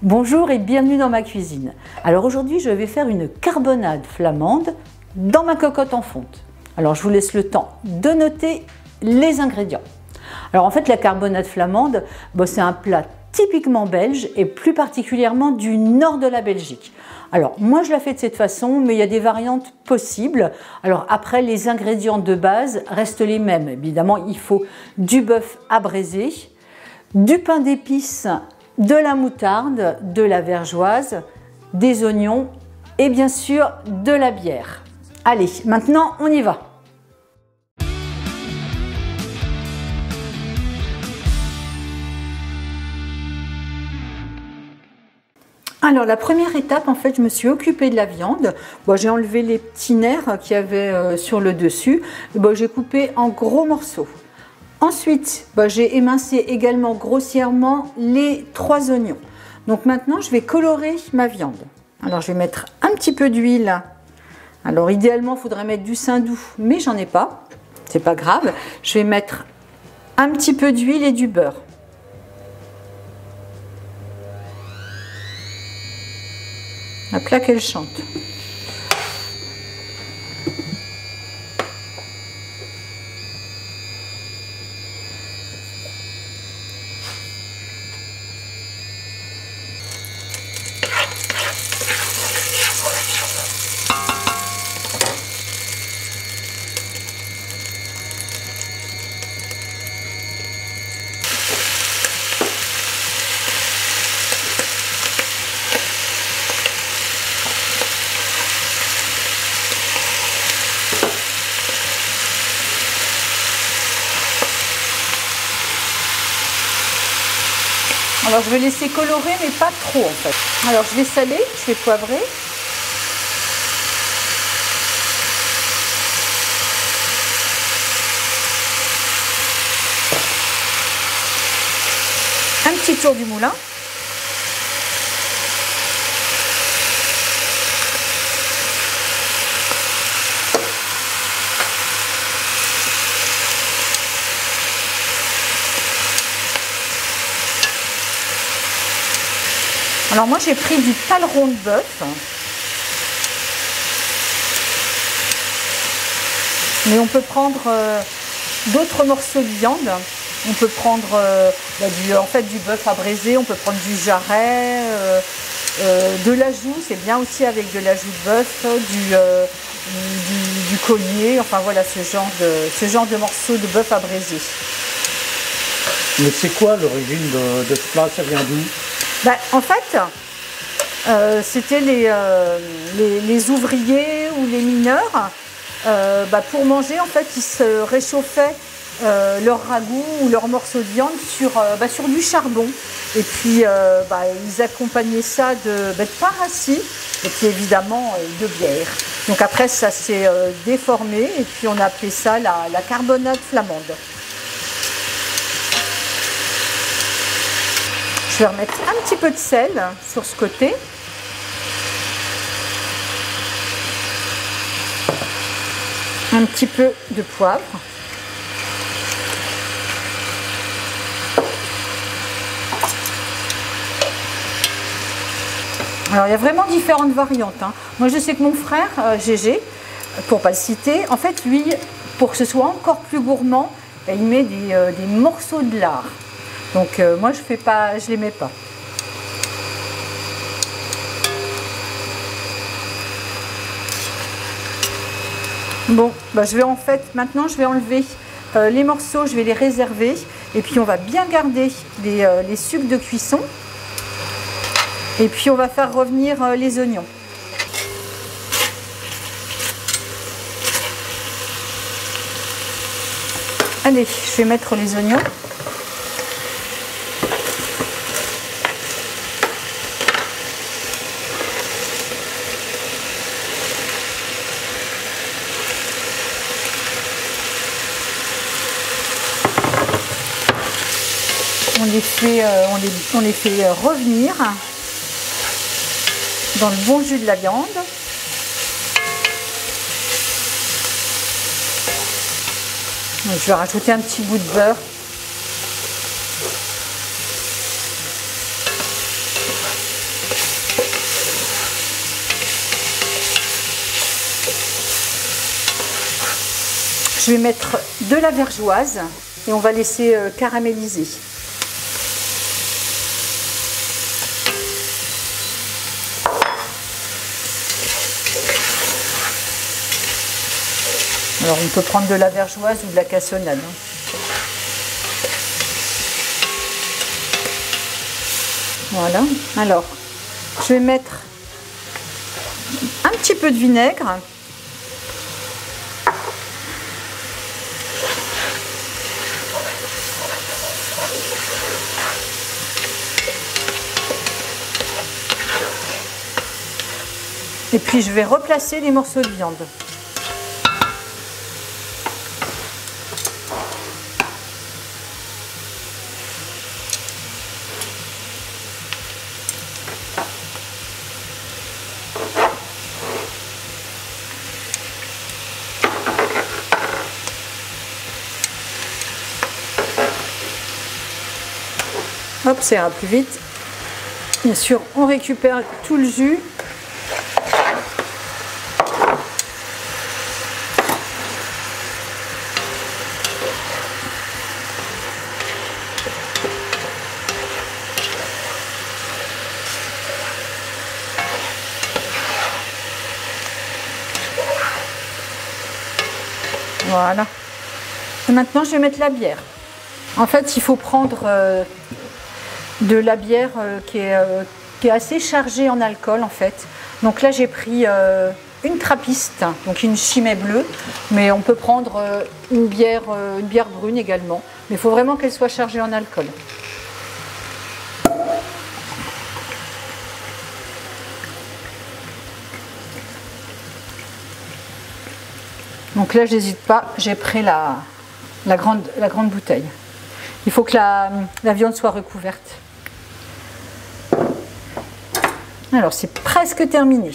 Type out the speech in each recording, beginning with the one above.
Bonjour et bienvenue dans ma cuisine. Alors aujourd'hui je vais faire une carbonade flamande dans ma cocotte en fonte. Alors je vous laisse le temps de noter les ingrédients. Alors en fait la carbonade flamande, c'est un plat typiquement belge et plus particulièrement du nord de la Belgique. Alors moi je la fais de cette façon, mais il y a des variantes possibles. Alors après les ingrédients de base restent les mêmes. Évidemment il faut du bœuf abraisé, du pain d'épices, de la moutarde, de la vergeoise, des oignons et bien sûr de la bière. Allez, maintenant on y va. Alors la première étape, en fait, je me suis occupée de la viande. J'ai enlevé les petits nerfs qu'il y avait sur le dessus. J'ai coupé en gros morceaux. Ensuite, j'ai émincé également grossièrement les 3 oignons. Donc maintenant, je vais colorer ma viande. Alors je vais mettre un petit peu d'huile. Alors idéalement, il faudrait mettre du saindoux, mais j'en ai pas. C'est pas grave. Je vais mettre un petit peu d'huile et du beurre. Hop là qu'elle chante. Alors je vais laisser colorer mais pas trop en fait. Alors je vais saler, je vais poivrer. Un petit tour du moulin. Alors moi j'ai pris du paleron de bœuf, mais on peut prendre d'autres morceaux de viande. On peut prendre du bœuf abraisé, on peut prendre du jarret, de l'ajout, c'est bien aussi avec de l'ajout de bœuf, du collier, enfin voilà ce genre de morceaux de bœuf abraisé. Mais c'est quoi l'origine de ce plat? Ça vient d'où? En fait, c'était les ouvriers ou les mineurs, pour manger, en fait, ils se réchauffaient leur ragoût ou leur morceau de viande sur du charbon. Et puis, ils accompagnaient ça de pain rassis et puis évidemment de bière. Donc après, ça s'est déformé et puis on a appelé ça la carbonade flamande. Je vais remettre un petit peu de sel sur ce côté. Un petit peu de poivre. Alors il y a vraiment différentes variantes. Moi je sais que mon frère, Gégé, pour ne pas le citer, en fait lui, pour que ce soit encore plus gourmand, il met des morceaux de lard. Donc moi je les mets pas. Maintenant je vais enlever les morceaux, je vais les réserver et puis on va bien garder les sucs de cuisson et puis on va faire revenir les oignons. Allez, je vais mettre les oignons. On les fait revenir dans le bon jus de la viande. Donc, je vais rajouter un petit bout de beurre. Je vais mettre de la vergeoise et on va laisser caraméliser. Alors on peut prendre de la vergeoise ou de la cassonade. Voilà. Alors, je vais mettre un petit peu de vinaigre. Et puis je vais replacer les morceaux de viande. Hop, ça ira plus vite. Bien sûr, on récupère tout le jus. Voilà. Et maintenant, je vais mettre la bière. En fait, il faut prendre de la bière qui est assez chargée en alcool, en fait. Donc là, j'ai pris une trappiste, donc une Chimay bleue, mais on peut prendre une bière brune également. Mais il faut vraiment qu'elle soit chargée en alcool. Donc là, j'hésite pas, j'ai pris la grande bouteille. Il faut que la viande soit recouverte. Alors, c'est presque terminé.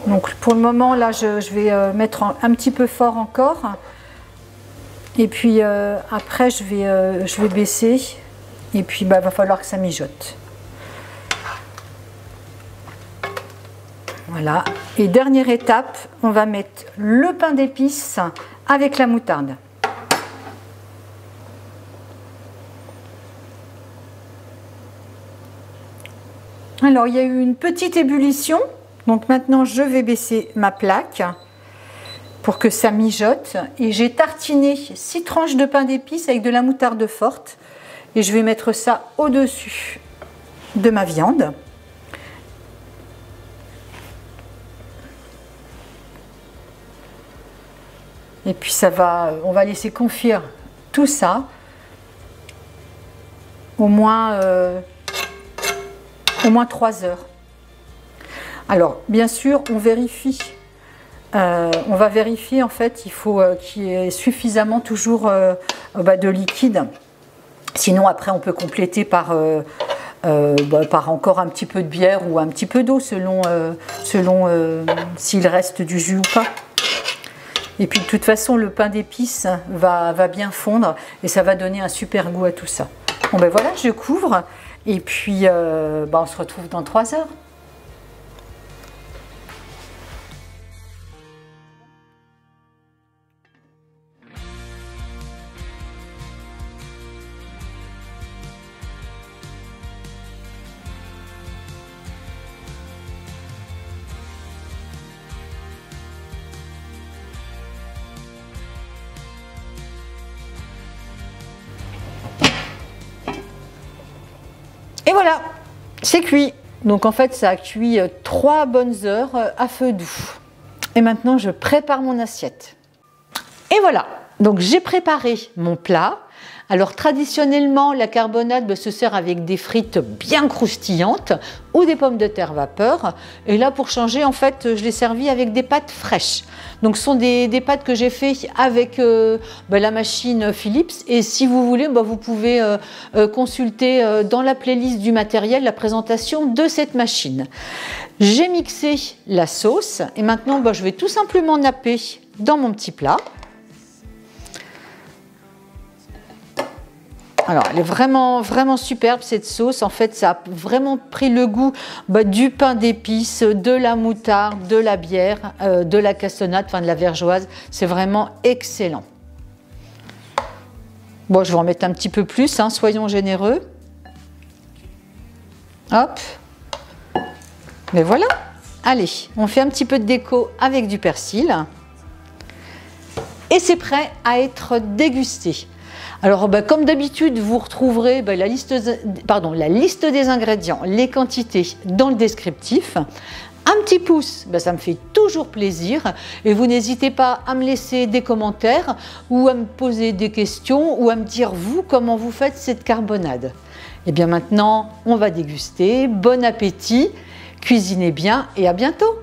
Donc, pour le moment, là, je vais mettre un petit peu fort encore. Et puis, après, je vais baisser. Et puis, bah, va falloir que ça mijote. Voilà. Et dernière étape, on va mettre le pain d'épices avec la moutarde. Alors, il y a eu une petite ébullition. Donc maintenant, je vais baisser ma plaque pour que ça mijote. Et j'ai tartiné 6 tranches de pain d'épices avec de la moutarde forte. Et je vais mettre ça au-dessus de ma viande. Et puis on va laisser confire tout ça au moins 3 heures. Alors, bien sûr, on va vérifier en fait, il faut qu'il y ait suffisamment toujours de liquide. Sinon, après, on peut compléter par encore un petit peu de bière ou un petit peu d'eau selon s'il reste du jus ou pas. Et puis de toute façon, le pain d'épices va bien fondre et ça va donner un super goût à tout ça. Bon ben voilà, je couvre et puis on se retrouve dans 3 heures. Et voilà, c'est cuit. Donc en fait, ça a cuit 3 bonnes heures à feu doux. Et maintenant, je prépare mon assiette. Et voilà, donc j'ai préparé mon plat. Alors traditionnellement, la carbonade se sert avec des frites bien croustillantes ou des pommes de terre vapeur. Et là, pour changer, en fait, je l'ai servi avec des pâtes fraîches. Donc ce sont des pâtes que j'ai fait avec la machine Philips. Et si vous voulez, vous pouvez consulter dans la playlist du matériel la présentation de cette machine. J'ai mixé la sauce et maintenant, je vais tout simplement napper dans mon petit plat. Alors, elle est vraiment, vraiment superbe cette sauce. En fait, ça a vraiment pris le goût du pain d'épices, de la moutarde, de la bière, de la cassonade, enfin de la vergeoise. C'est vraiment excellent. Bon, je vais en mettre un petit peu plus, hein, soyons généreux. Hop. Mais voilà. Allez, on fait un petit peu de déco avec du persil. Et c'est prêt à être dégusté. Alors, comme d'habitude, vous retrouverez la liste des ingrédients, les quantités dans le descriptif. Un petit pouce, ça me fait toujours plaisir. Et vous n'hésitez pas à me laisser des commentaires ou à me poser des questions ou à me dire, vous, comment vous faites cette carbonade. Et bien maintenant, on va déguster. Bon appétit, cuisinez bien et à bientôt.